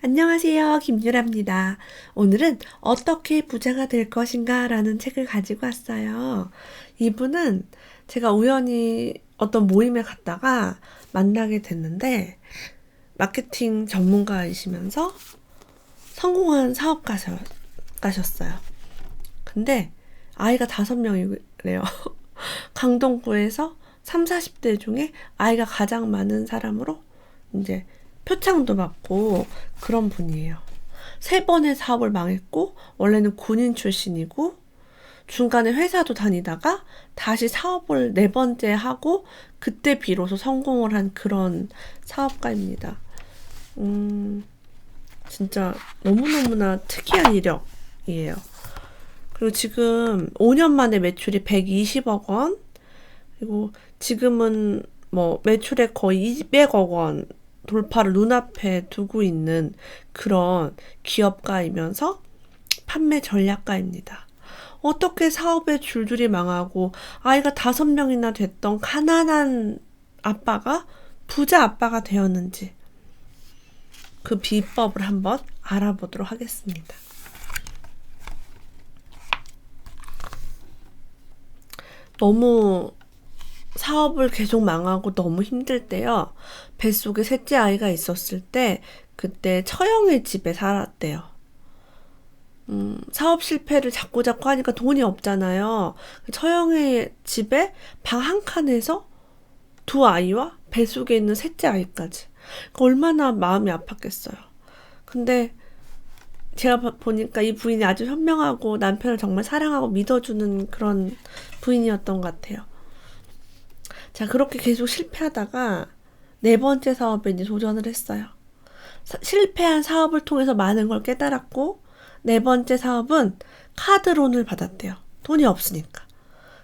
안녕하세요. 김유라입니다. 오늘은 어떻게 부자가 될 것인가 라는 책을 가지고 왔어요. 이분은 제가 우연히 어떤 모임에 갔다가 만나게 됐는데 마케팅 전문가이시면서 성공한 사업가셨어요. 근데 아이가 5명이래요. 강동구에서 3, 40대 중에 아이가 가장 많은 사람으로 이제 표창도 받고 그런 분이에요. 3번의 사업을 망했고 원래는 군인 출신이고 중간에 회사도 다니다가 다시 사업을 4번째 하고 그때 비로소 성공을 한 그런 사업가입니다. 진짜 너무너무나 특이한 이력이에요. 그리고 지금 5년 만에 매출이 120억 원, 그리고 지금은 뭐 매출액 거의 200억 원 돌파를 눈앞에 두고 있는 그런 기업가이면서 판매 전략가입니다. 어떻게 사업에 줄줄이 망하고 아이가 5명이나 됐던 가난한 아빠가 부자 아빠가 되었는지 그 비법을 한번 알아보도록 하겠습니다. 너무 사업을 계속 망하고 너무 힘들 때요. 뱃속에 셋째 아이가 있었을 때 그때 처형의 집에 살았대요. 사업 실패를 자꾸 하니까 돈이 없잖아요. 처형의 집에 방 한 칸에서 2아이와 뱃속에 있는 셋째 아이까지. 얼마나 마음이 아팠겠어요. 근데 제가 보니까 이 부인이 아주 현명하고 남편을 정말 사랑하고 믿어주는 그런 부인이었던 것 같아요. 자, 그렇게 계속 실패하다가 4번째 사업에 이제 도전을 했어요. 실패한 사업을 통해서 많은 걸 깨달았고, 4번째 사업은 카드론을 받았대요. 돈이 없으니까.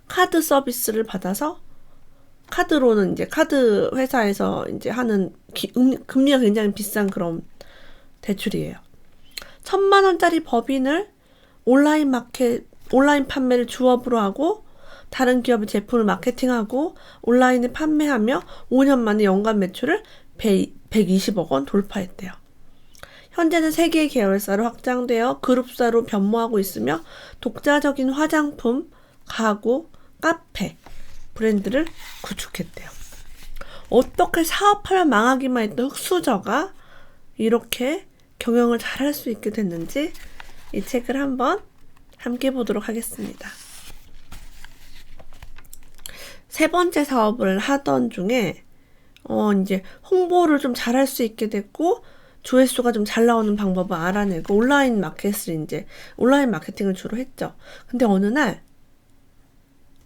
카드 서비스를 받아서, 카드론은 이제 카드 회사에서 이제 하는 금리가 굉장히 비싼 그런 대출이에요. 1,000만 원짜리 법인을 온라인 판매를 주업으로 하고, 다른 기업의 제품을 마케팅하고 온라인에 판매하며 5년 만에 연간 매출을 120억 원 돌파했대요. 현재는 3개의 계열사로 확장되어 그룹사로 변모하고 있으며 독자적인 화장품, 가구, 카페, 브랜드를 구축했대요. 어떻게 사업하면 망하기만 했던 흑수저가 이렇게 경영을 잘할 수 있게 됐는지 이 책을 한번 함께 보도록 하겠습니다. 3번째 사업을 하던 중에 이제 홍보를 좀 잘할 수 있게 됐고 조회수가 좀 잘 나오는 방법을 알아내고 온라인 마케팅을 주로 했죠. 근데 어느 날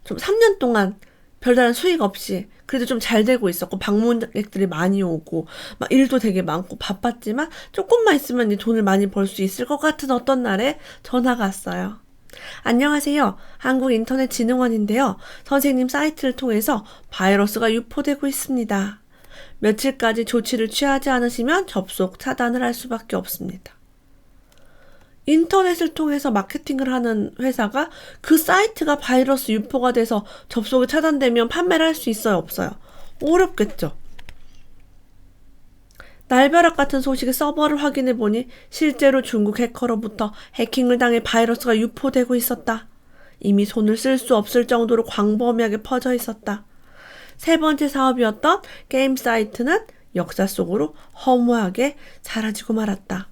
좀 3년 동안 별다른 수익 없이 그래도 좀 잘 되고 있었고 방문객들이 많이 오고 막 일도 되게 많고 바빴지만 조금만 있으면 이 돈을 많이 벌 수 있을 것 같은 어떤 날에 전화가 왔어요. 안녕하세요. 한국인터넷진흥원인데요. 선생님 사이트를 통해서 바이러스가 유포되고 있습니다. 며칠까지 조치를 취하지 않으시면 접속 차단을 할 수밖에 없습니다. 인터넷을 통해서 마케팅을 하는 회사가 그 사이트가 바이러스 유포가 돼서 접속이 차단되면 판매를 할 수 있어요? 없어요? 어렵겠죠. 날벼락 같은 소식의 서버를 확인해보니 실제로 중국 해커로부터 해킹을 당해 바이러스가 유포되고 있었다. 이미 손을 쓸 수 없을 정도로 광범위하게 퍼져 있었다. 3번째 사업이었던 게임 사이트는 역사 속으로 허무하게 사라지고 말았다.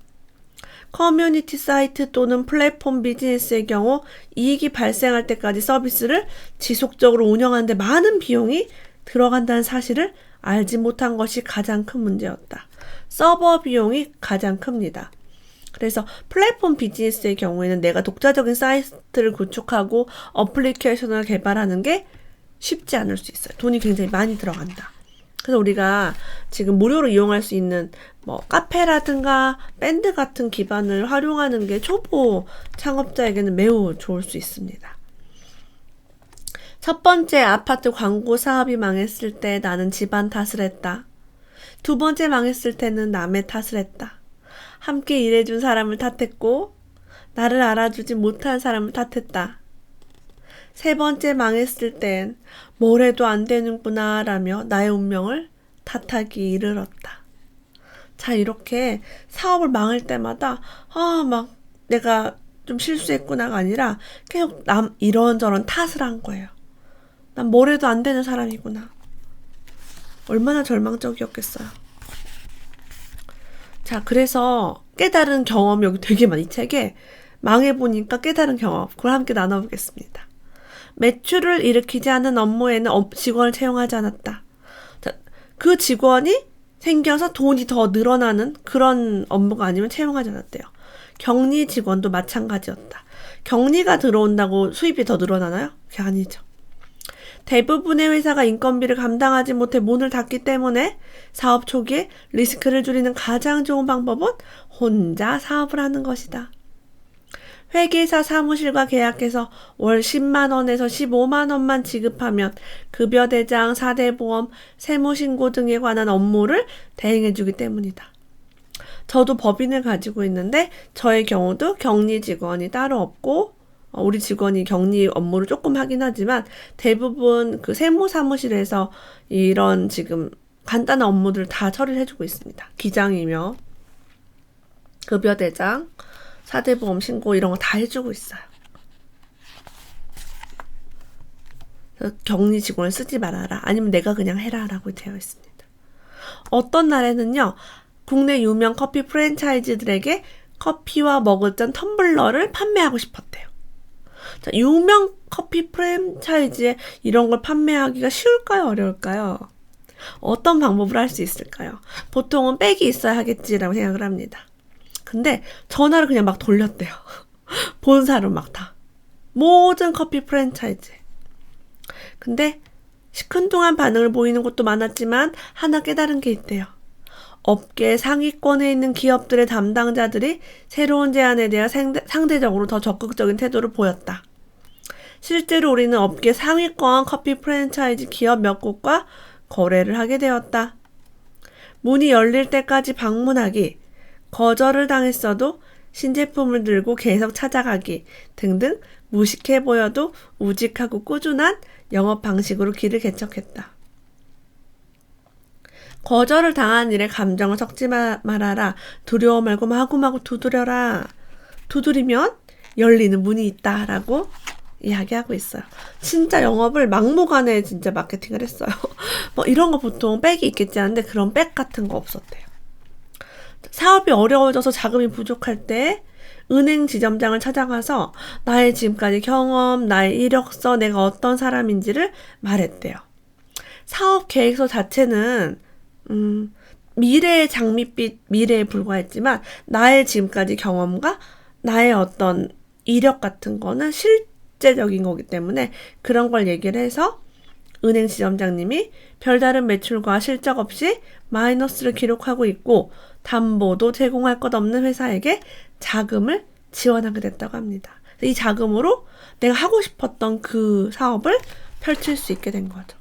커뮤니티 사이트 또는 플랫폼 비즈니스의 경우 이익이 발생할 때까지 서비스를 지속적으로 운영하는 데 많은 비용이 들어간다는 사실을 알지 못한 것이 가장 큰 문제였다. 서버 비용이 가장 큽니다. 그래서 플랫폼 비즈니스의 경우에는 내가 독자적인 사이트를 구축하고 어플리케이션을 개발하는 게 쉽지 않을 수 있어요. 돈이 굉장히 많이 들어간다. 그래서 우리가 지금 무료로 이용할 수 있는 뭐 카페라든가 밴드 같은 기반을 활용하는 게 초보 창업자에게는 매우 좋을 수 있습니다. 첫 번째 아파트 광고 사업이 망했을 때 나는 집안 탓을 했다. 2번째 망했을 때는 남의 탓을 했다. 함께 일해준 사람을 탓했고 나를 알아주지 못한 사람을 탓했다. 3번째 망했을 땐 뭘 해도 안 되는구나 라며 나의 운명을 탓하기 이르렀다. 자, 이렇게 사업을 망할 때마다 막 내가 좀 실수했구나가 아니라 계속 남 이런저런 탓을 한 거예요. 난 뭘 해도 안 되는 사람이구나. 얼마나 절망적이었겠어요. 자, 그래서 깨달은 경험이 여기 되게 많이, 이 책에 망해보니까 깨달은 경험, 그걸 함께 나눠보겠습니다. 매출을 일으키지 않은 업무에는 직원을 채용하지 않았다. 자, 그 직원이 생겨서 돈이 더 늘어나는 그런 업무가 아니면 채용하지 않았대요. 격리 직원도 마찬가지였다. 격리가 들어온다고 수입이 더 늘어나나요? 그게 아니죠. 대부분의 회사가 인건비를 감당하지 못해 문을 닫기 때문에 사업 초기에 리스크를 줄이는 가장 좋은 방법은 혼자 사업을 하는 것이다. 회계사 사무실과 계약해서 월 10만 원에서 15만 원만 지급하면 급여 대장, 4대 보험, 세무신고 등에 관한 업무를 대행해주기 때문이다. 저도 법인을 가지고 있는데 저의 경우도 격리 직원이 따로 없고 우리 직원이 격리 업무를 조금 하긴 하지만 대부분 그 세무사무실에서 이런 지금 간단한 업무들 다 처리를 해주고 있습니다. 기장이며 급여 대장, 4대 보험 신고 이런 거 다 해주고 있어요. 격리 직원을 쓰지 말아라. 아니면 내가 그냥 해라 라고 되어 있습니다. 어떤 날에는요. 국내 유명 커피 프랜차이즈들에게 커피와 먹을 잔 텀블러를 판매하고 싶었대요. 자, 유명 커피 프랜차이즈에 이런 걸 판매하기가 쉬울까요? 어려울까요? 어떤 방법을 할 수 있을까요? 보통은 백이 있어야 하겠지라고 생각을 합니다. 근데 전화를 그냥 막 돌렸대요. 본사로 막 다. 모든 커피 프랜차이즈. 근데 시큰둥한 반응을 보이는 곳도 많았지만 하나 깨달은 게 있대요. 업계 상위권에 있는 기업들의 담당자들이 새로운 제안에 대해 상대적으로 더 적극적인 태도를 보였다. 실제로 우리는 업계 상위권 커피 프랜차이즈 기업 몇 곳과 거래를 하게 되었다. 문이 열릴 때까지 방문하기, 거절을 당했어도 신제품을 들고 계속 찾아가기 등등 무식해 보여도 우직하고 꾸준한 영업 방식으로 길을 개척했다. 거절을 당한 일에 감정을 섞지 말아라. 두려워 말고 마구마구 두드려라. 두드리면 열리는 문이 있다라고 이야기하고 있어요. 진짜 영업을 막무가내 진짜 마케팅을 했어요. 뭐 이런 거 보통 백이 있겠지 하는데 그런 백 같은 거 없었대요. 사업이 어려워져서 자금이 부족할 때 은행 지점장을 찾아가서 나의 지금까지 경험, 나의 이력서, 내가 어떤 사람인지를 말했대요. 사업 계획서 자체는 미래의 장밋빛 미래에 불과했지만 나의 지금까지 경험과 나의 어떤 이력 같은 거는 실제적인 거기 때문에 그런 걸 얘기를 해서 은행 지점장님이 별다른 매출과 실적 없이 마이너스를 기록하고 있고 담보도 제공할 것 없는 회사에게 자금을 지원하게 됐다고 합니다. 이 자금으로 내가 하고 싶었던 그 사업을 펼칠 수 있게 된 거죠.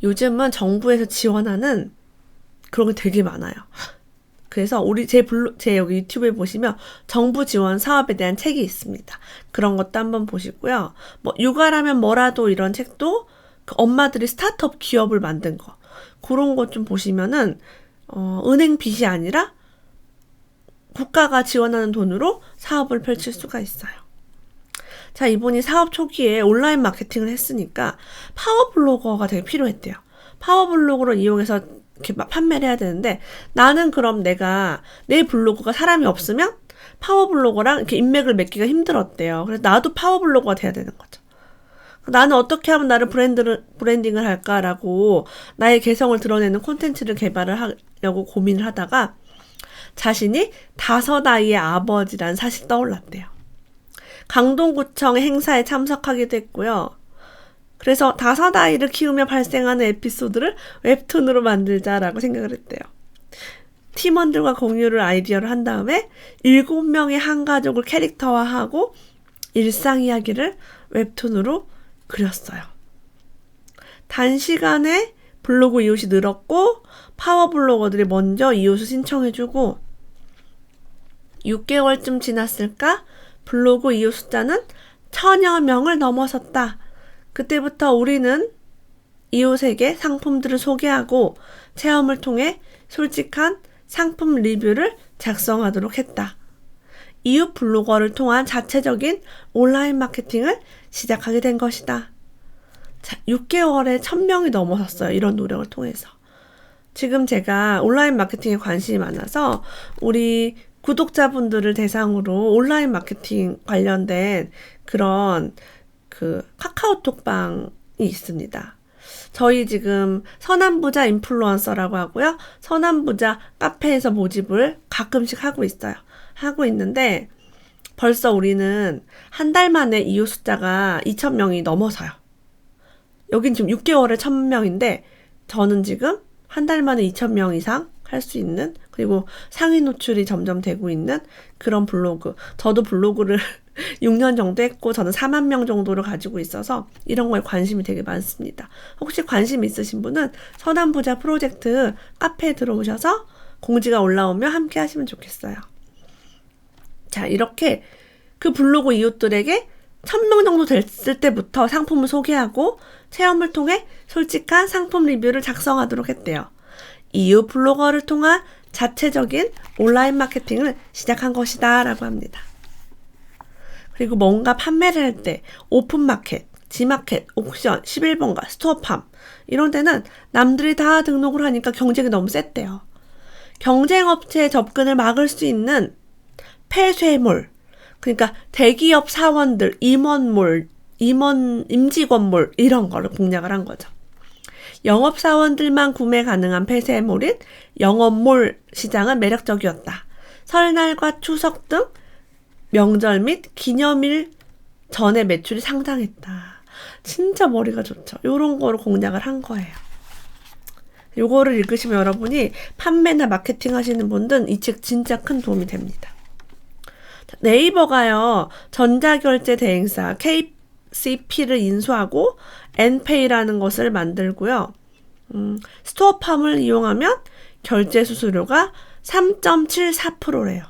요즘은 정부에서 지원하는 그런 게 되게 많아요. 그래서 제 여기 유튜브에 보시면 정부 지원 사업에 대한 책이 있습니다. 그런 것도 한번 보시고요. 뭐 육아라면 뭐라도 이런 책도 그 엄마들이 스타트업 기업을 만든 거 그런 것 좀 보시면은 은행 빚이 아니라 국가가 지원하는 돈으로 사업을 펼칠 수가 있어요. 자, 이분이 사업 초기에 온라인 마케팅을 했으니까 파워블로거가 되게 필요했대요. 파워블로거를 이용해서 이렇게 막 판매를 해야 되는데 나는 그럼 내가 내 블로그가 사람이 없으면 파워블로거랑 이렇게 인맥을 맺기가 힘들었대요. 그래서 나도 파워블로거가 돼야 되는 거죠. 나는 어떻게 하면 나를 브랜딩을 할까라고 나의 개성을 드러내는 콘텐츠를 개발을 하려고 고민을 하다가 자신이 5아이의 아버지란 사실이 떠올랐대요. 강동구청 행사에 참석하기도 했고요. 그래서 5아이를 키우며 발생하는 에피소드를 웹툰으로 만들자라고 생각을 했대요. 팀원들과 공유를 아이디어를 한 다음에 7명의 한 가족을 캐릭터화하고 일상 이야기를 웹툰으로 그렸어요. 단시간에 블로그 이웃이 늘었고 파워블로거들이 먼저 이웃을 신청해주고 6개월쯤 지났을까 블로그 이웃 숫자는 1000여 명을 넘어섰다. 그때부터 우리는 이웃에게 상품들을 소개하고 체험을 통해 솔직한 상품 리뷰를 작성하도록 했다. 이웃 블로거를 통한 자체적인 온라인 마케팅을 시작하게 된 것이다. 자, 6개월에 1000명이 넘어섰어요. 이런 노력을 통해서. 지금 제가 온라인 마케팅에 관심이 많아서 우리 구독자분들을 대상으로 온라인 마케팅 관련된 그런 카카오톡방이 있습니다. 저희 지금 선한부자 인플루언서라고 하고요. 선한부자 카페에서 모집을 가끔씩 하고 있어요. 하고 있는데 벌써 우리는 한 달 만에 이웃 숫자가 2000명이 넘어서요. 여긴 지금 6개월에 1000명인데 저는 지금 한 달 만에 2000명 이상 할 수 있는, 그리고 상위 노출이 점점 되고 있는 그런 블로그. 저도 블로그를 6년 정도 했고 저는 4만 명 정도를 가지고 있어서 이런 거에 관심이 되게 많습니다. 혹시 관심 있으신 분은 선한부자 프로젝트 카페에 들어오셔서 공지가 올라오면 함께 하시면 좋겠어요. 자, 이렇게 그 블로그 이웃들에게 1000명 정도 됐을 때부터 상품을 소개하고 체험을 통해 솔직한 상품 리뷰를 작성하도록 했대요. 이웃 블로거를 통한 자체적인 온라인 마케팅을 시작한 것이다 라고 합니다. 그리고 뭔가 판매를 할 때 오픈마켓, 지마켓, 옥션, 11번가, 스토어팜 이런 데는 남들이 다 등록을 하니까 경쟁이 너무 셌대요. 경쟁업체의 접근을 막을 수 있는 폐쇄몰, 그러니까 대기업 사원들, 임직원몰 이런 거를 공략을 한 거죠. 영업사원들만 구매 가능한 폐쇄몰인 영업몰 시장은 매력적이었다. 설날과 추석 등 명절 및 기념일 전에 매출이 상당했다. 진짜 머리가 좋죠. 이런 거를 공략을 한 거예요. 요거를 읽으시면 여러분이 판매나 마케팅 하시는 분들은 이 책 진짜 큰 도움이 됩니다. 네이버가요, 전자결제 대행사 KCP를 인수하고 엔페이라는 것을 만들고요. 스토어팜을 이용하면 결제 수수료가 3.74%래요.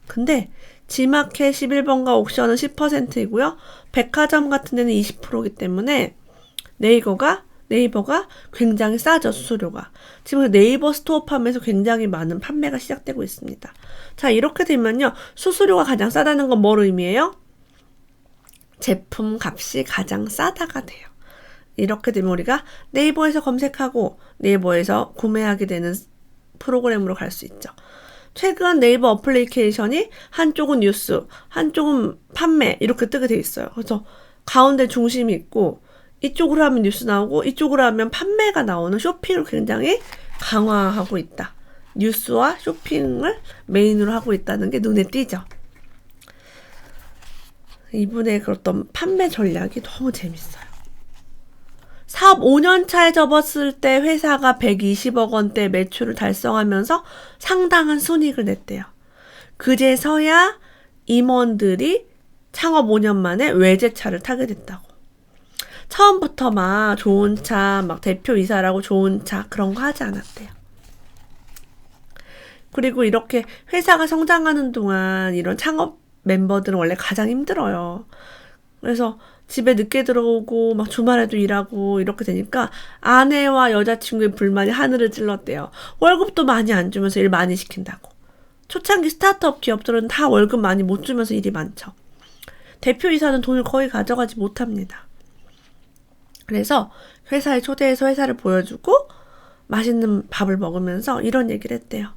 근데 지마켓 11번가 옥션은 10%이고요. 백화점 같은 데는 20%이기 때문에 네이버가 굉장히 싸죠, 수수료가. 지금 네이버 스토어팜에서 굉장히 많은 판매가 시작되고 있습니다. 자, 이렇게 되면요, 수수료가 가장 싸다는 건 뭘 의미해요? 제품 값이 가장 싸다가 돼요. 이렇게 되면 우리가 네이버에서 검색하고 네이버에서 구매하게 되는 프로그램으로 갈 수 있죠. 최근 네이버 어플리케이션이 한쪽은 뉴스, 한쪽은 판매 이렇게 뜨게 돼 있어요. 그래서 가운데 중심이 있고 이쪽으로 하면 뉴스 나오고 이쪽으로 하면 판매가 나오는 쇼핑을 굉장히 강화하고 있다. 뉴스와 쇼핑을 메인으로 하고 있다는 게 눈에 띄죠. 이분의 그런 판매 전략이 너무 재밌어요. 사업 5년 차에 접었을 때 회사가 120억 원대 매출을 달성하면서 상당한 순이익을 냈대요. 그제서야 임원들이 창업 5년 만에 외제차를 타게 됐다고. 처음부터 막 좋은 차, 막 대표이사라고 좋은 차 그런 거 하지 않았대요. 그리고 이렇게 회사가 성장하는 동안 이런 창업 멤버들은 원래 가장 힘들어요. 그래서 집에 늦게 들어오고 막 주말에도 일하고 이렇게 되니까 아내와 여자친구의 불만이 하늘을 찔렀대요. 월급도 많이 안 주면서 일 많이 시킨다고. 초창기 스타트업 기업들은 다 월급 많이 못 주면서 일이 많죠. 대표이사는 돈을 거의 가져가지 못합니다. 그래서 회사에 초대해서 회사를 보여주고 맛있는 밥을 먹으면서 이런 얘기를 했대요.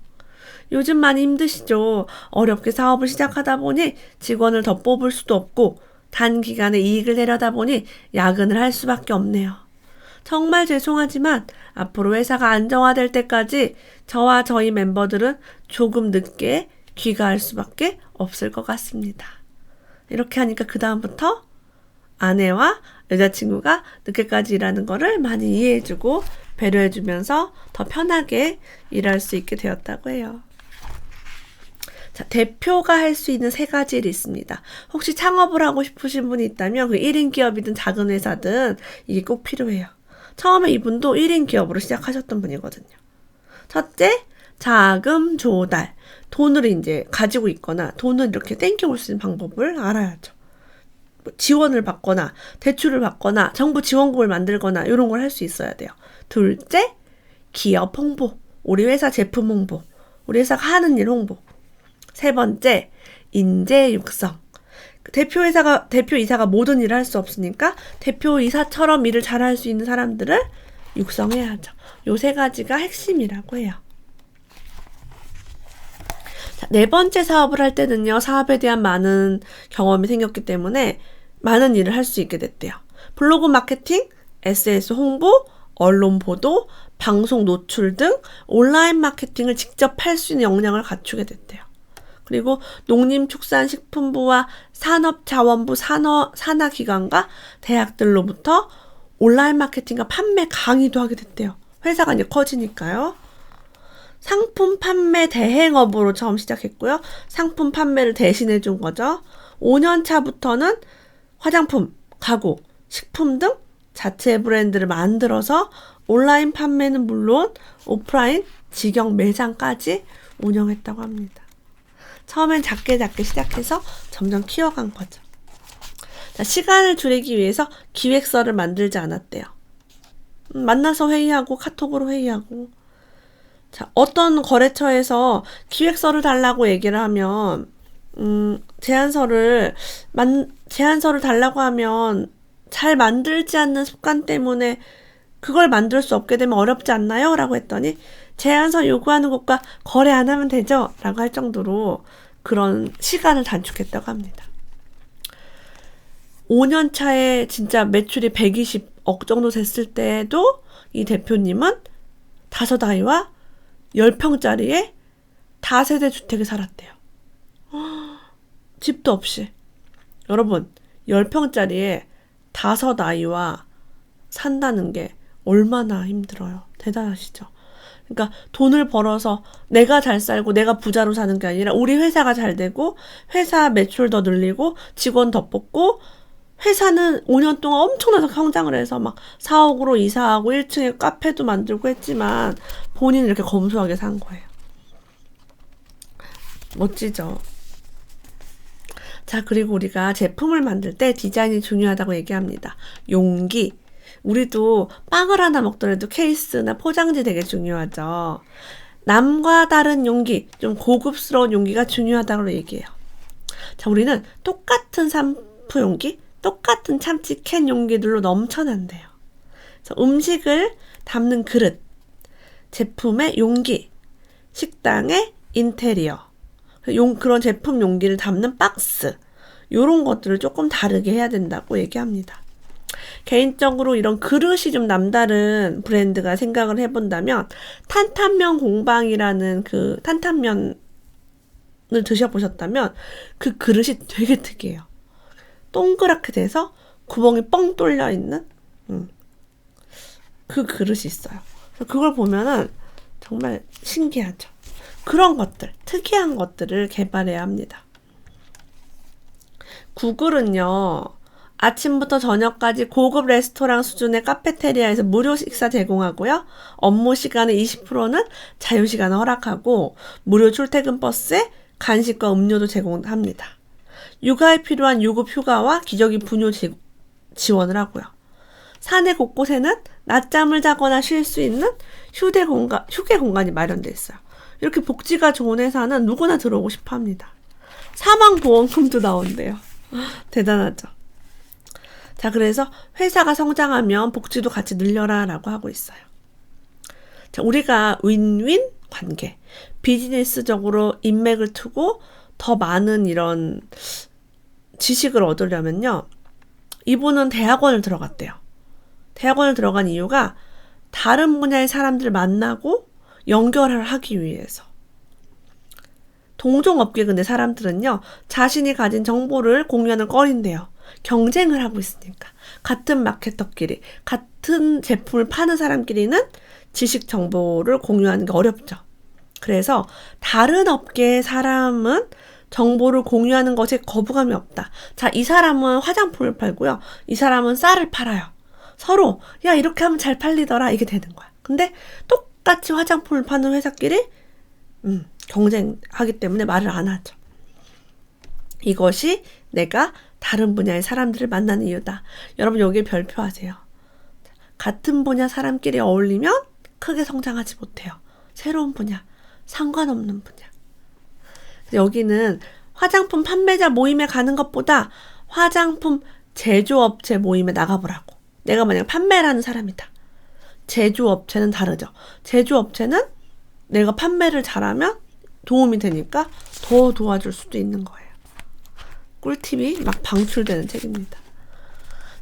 요즘 많이 힘드시죠? 어렵게 사업을 시작하다 보니 직원을 더 뽑을 수도 없고 단기간에 이익을 내려다 보니 야근을 할 수밖에 없네요. 정말 죄송하지만 앞으로 회사가 안정화될 때까지 저와 저희 멤버들은 조금 늦게 귀가할 수밖에 없을 것 같습니다. 이렇게 하니까 그 다음부터 아내와 여자친구가 늦게까지 일하는 거를 많이 이해해주고 배려해주면서 더 편하게 일할 수 있게 되었다고 해요. 자, 대표가 할 수 있는 3가지 일이 있습니다. 혹시 창업을 하고 싶으신 분이 있다면 그 1인 기업이든 작은 회사든 이게 꼭 필요해요. 처음에 이분도 1인 기업으로 시작하셨던 분이거든요. 첫째, 자금 조달. 돈을 이제 가지고 있거나 돈을 이렇게 땡겨올 수 있는 방법을 알아야죠. 지원을 받거나 대출을 받거나 정부 지원금을 만들거나 이런 걸 할 수 있어야 돼요. 둘째, 기업 홍보, 우리 회사 제품 홍보, 우리 회사가 하는 일 홍보. 세 번째, 인재 육성. 대표이사가 모든 일을 할 수 없으니까 대표이사처럼 일을 잘할 수 있는 사람들을 육성해야죠. 요 세 가지가 핵심이라고 해요. 자, 네 번째 사업을 할 때는요, 사업에 대한 많은 경험이 생겼기 때문에 많은 일을 할 수 있게 됐대요. 블로그 마케팅, SNS 홍보, 언론 보도, 방송 노출 등 온라인 마케팅을 직접 할 수 있는 역량을 갖추게 됐대요. 그리고 농림축산식품부와 산업자원부 산하기관과 대학들로부터 온라인 마케팅과 판매 강의도 하게 됐대요. 회사가 이제 커지니까요. 상품 판매 대행업으로 처음 시작했고요. 상품 판매를 대신해 준 거죠. 5년 차부터는 화장품, 가구, 식품 등 자체 브랜드를 만들어서 온라인 판매는 물론 오프라인 직영 매장까지 운영했다고 합니다. 처음엔 작게 시작해서 점점 키워간 거죠. 자, 시간을 줄이기 위해서 기획서를 만들지 않았대요. 만나서 회의하고 카톡으로 회의하고. 자, 어떤 거래처에서 기획서를 달라고 얘기를 하면 제안서를 달라고 하면 잘 만들지 않는 습관 때문에 그걸 만들 수 없게 되면 어렵지 않나요? 라고 했더니 제안서 요구하는 것과 거래 안 하면 되죠? 라고 할 정도로 그런 시간을 단축했다고 합니다. 5년 차에 진짜 매출이 120억 정도 됐을 때도 이 대표님은 5아이와 10평짜리의 다세대 주택에 살았대요. 집도 없이. 여러분, 10평짜리에 5아이와 산다는 게 얼마나 힘들어요. 대단하시죠? 그러니까 돈을 벌어서 내가 잘 살고 내가 부자로 사는 게 아니라 우리 회사가 잘 되고 회사 매출 더 늘리고 직원 더 뽑고 회사는 5년 동안 엄청나게 성장을 해서 막 4억으로 이사하고 1층에 카페도 만들고 했지만 본인은 이렇게 검소하게 산 거예요. 멋지죠? 자, 그리고 우리가 제품을 만들 때 디자인이 중요하다고 얘기합니다. 용기. 우리도 빵을 하나 먹더라도 케이스나 포장지 되게 중요하죠. 남과 다른 용기, 좀 고급스러운 용기가 중요하다고 얘기해요. 자, 우리는 똑같은 샴푸 용기, 똑같은 참치 캔 용기들로 넘쳐난대요. 그래서 음식을 담는 그릇, 제품의 용기, 식당의 인테리어, 그런 제품 용기를 담는 박스, 이런 것들을 조금 다르게 해야 된다고 얘기합니다. 개인적으로 이런 그릇이 좀 남다른 브랜드가 생각을 해본다면 탄탄면 공방이라는 그 탄탄면을 드셔보셨다면 그 그릇이 되게 특이해요. 동그랗게 돼서 구멍이 뻥 뚫려 있는 그 그릇이 있어요. 그걸 보면은 정말 신기하죠. 그런 것들, 특이한 것들을 개발해야 합니다. 구글은요, 아침부터 저녁까지 고급 레스토랑 수준의 카페테리아에서 무료 식사 제공하고요. 업무 시간의 20%는 자유시간을 허락하고 무료 출퇴근 버스에 간식과 음료도 제공합니다. 육아에 필요한 유급 휴가와 기저귀 분유 지원을 하고요. 사내 곳곳에는 낮잠을 자거나 쉴 수 있는 휴게 공간이 마련되어 있어요. 이렇게 복지가 좋은 회사는 누구나 들어오고 싶어 합니다. 사망보험금도 나온대요. 대단하죠. 자, 그래서 회사가 성장하면 복지도 같이 늘려라 라고 하고 있어요. 자, 우리가 윈윈 관계, 비즈니스적으로 인맥을 트고 더 많은 이런 지식을 얻으려면요. 이분은 대학원을 들어갔대요. 대학원을 들어간 이유가 다른 분야의 사람들을 만나고 연결을 하기 위해서. 동종업계 근데 사람들은요. 자신이 가진 정보를 공유하는 꺼린대요. 경쟁을 하고 있으니까. 같은 마케터끼리, 같은 제품을 파는 사람끼리는 지식 정보를 공유하는 게 어렵죠. 그래서 다른 업계의 사람은 정보를 공유하는 것에 거부감이 없다. 자, 이 사람은 화장품을 팔고요. 이 사람은 쌀을 팔아요. 서로 야, 이렇게 하면 잘 팔리더라. 이게 되는 거야. 근데 똑같이 화장품을 파는 회사끼리 경쟁하기 때문에 말을 안 하죠. 이것이 내가 다른 분야의 사람들을 만나는 이유다. 여러분 여기에 별표하세요. 같은 분야 사람끼리 어울리면 크게 성장하지 못해요. 새로운 분야, 상관없는 분야. 여기는 화장품 판매자 모임에 가는 것보다 화장품 제조업체 모임에 나가보라고. 내가 만약 판매를 하는 사람이다. 제조업체는 다르죠. 제조업체는 내가 판매를 잘하면 도움이 되니까 더 도와줄 수도 있는 거예요. 꿀팁이 막 방출되는 책입니다.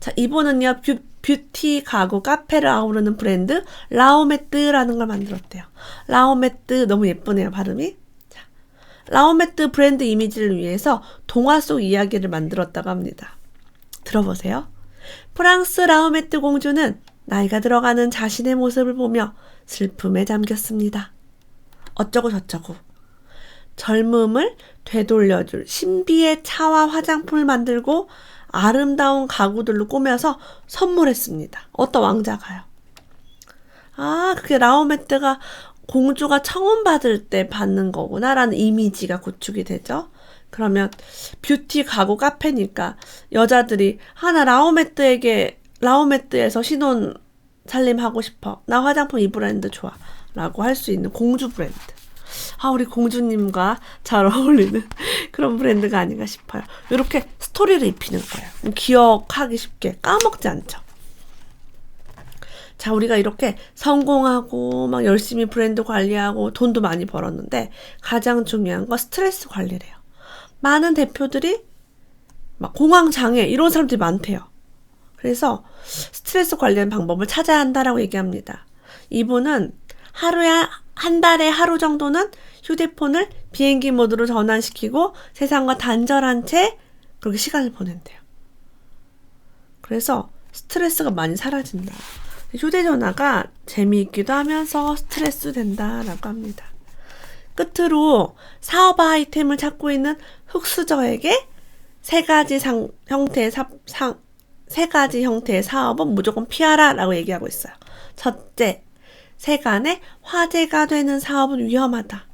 자, 이번은요, 뷰티 가구 카페를 아우르는 브랜드 라오메뜨라는 걸 만들었대요. 라오메뜨 너무 예쁘네요, 발음이. 자, 라오메뜨 브랜드 이미지를 위해서 동화 속 이야기를 만들었다고 합니다. 들어보세요. 프랑스 라오메뜨 공주는 나이가 들어가는 자신의 모습을 보며 슬픔에 잠겼습니다. 어쩌고 저쩌고. 젊음을 되돌려줄 신비의 차와 화장품을 만들고 아름다운 가구들로 꾸며서 선물했습니다. 어떤 왕자가요. 아, 그게 라오메뜨가 공주가 청혼받을 때 받는 거구나 라는 이미지가 구축이 되죠. 그러면 뷰티 가구 카페니까 여자들이 나 라오메뜨에서 신혼 살림하고 싶어. 나 화장품 이 브랜드 좋아. 라고 할 수 있는 공주 브랜드. 우리 공주님과 잘 어울리는 그런 브랜드가 아닌가 싶어요. 이렇게 스토리를 입히는 거예요. 기억하기 쉽게 까먹지 않죠. 자, 우리가 이렇게 성공하고 막 열심히 브랜드 관리하고 돈도 많이 벌었는데 가장 중요한 건 스트레스 관리래요. 많은 대표들이 막 공황장애 이런 사람들이 많대요. 그래서 스트레스 관리하는 방법을 찾아야 한다라고 얘기합니다. 이분은 한 달에 하루 정도는 휴대폰을 비행기 모드로 전환시키고 세상과 단절한 채 그렇게 시간을 보낸대요. 그래서 스트레스가 많이 사라진다. 휴대전화가 재미있기도 하면서 스트레스 된다라고 합니다. 끝으로 사업 아이템을 찾고 있는 흑수저에게 세 가지 형태의 사업은 무조건 피하라 라고 얘기하고 있어요. 첫째, 세간에 화제가 되는 사업은 위험하다.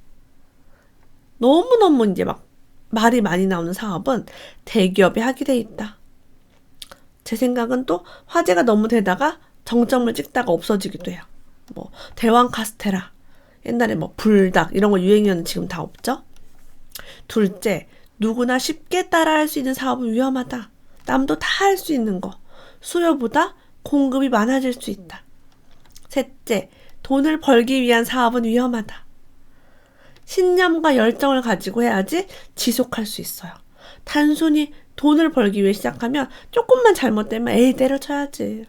너무너무 이제 막 말이 많이 나오는 사업은 대기업이 하게 돼 있다. 제 생각은 또 화제가 너무 되다가 정점을 찍다가 없어지기도 해요. 뭐 대왕 카스테라, 옛날에 뭐 불닭 이런 거 유행이었는데 지금 다 없죠. 둘째, 누구나 쉽게 따라할 수 있는 사업은 위험하다. 남도 다 할 수 있는 거. 수요보다 공급이 많아질 수 있다. 셋째, 돈을 벌기 위한 사업은 위험하다. 신념과 열정을 가지고 해야지 지속할 수 있어요. 단순히 돈을 벌기 위해 시작하면 조금만 잘못되면 때려쳐야지.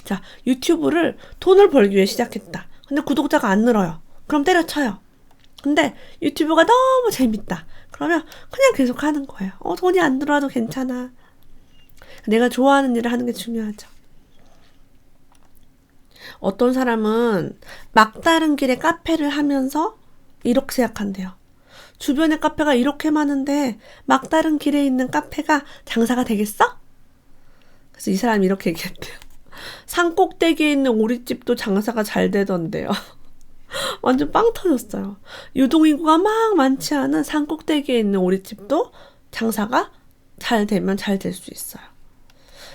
자, 유튜브를 돈을 벌기 위해 시작했다. 근데 구독자가 안 늘어요. 그럼 때려쳐요. 근데 유튜브가 너무 재밌다. 그러면 그냥 계속 하는 거예요. 돈이 안 들어와도 괜찮아. 내가 좋아하는 일을 하는 게 중요하죠. 어떤 사람은 막다른 길에 카페를 하면서 이렇게 생각한대요. 주변에 카페가 이렇게 많은데 막다른 길에 있는 카페가 장사가 되겠어? 그래서 이 사람이 이렇게 얘기했대요. 산꼭대기에 있는 오리집도 장사가 잘 되던데요. 완전 빵 터졌어요. 유동인구가 막 많지 않은 산꼭대기에 있는 오리집도 장사가 잘 되면 잘 될 수 있어요.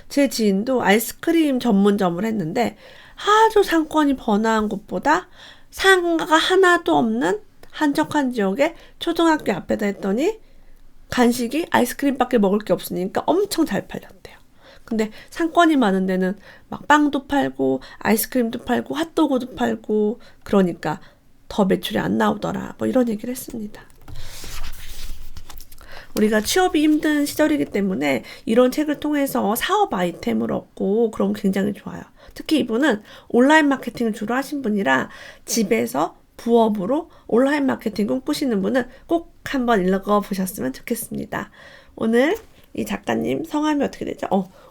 제 지인도 아이스크림 전문점을 했는데 아주 상권이 번화한 곳보다 상가가 하나도 없는 한적한 지역에 초등학교 앞에다 했더니 간식이 아이스크림밖에 먹을 게 없으니까 엄청 잘 팔렸대요. 근데 상권이 많은 데는 막 빵도 팔고 아이스크림도 팔고 핫도그도 팔고 그러니까 더 매출이 안 나오더라. 뭐 이런 얘기를 했습니다. 우리가 취업이 힘든 시절이기 때문에 이런 책을 통해서 사업 아이템을 얻고 그럼 굉장히 좋아요. 특히 이분은 온라인 마케팅을 주로 하신 분이라 집에서 부업으로 온라인 마케팅 꿈꾸시는 분은 꼭 한번 읽어보셨으면 좋겠습니다. 오늘 이 작가님 성함이 어떻게 되죠?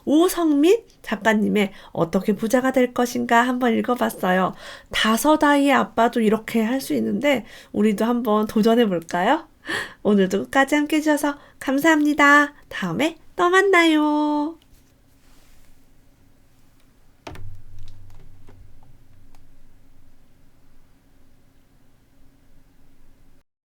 우성민 작가님의 어떻게 부자가 될 것인가 한번 읽어봤어요. 5아이의 아빠도 이렇게 할 수 있는데 우리도 한번 도전해볼까요? 오늘도 끝까지 함께 해주셔서 감사합니다. 다음에 또 만나요.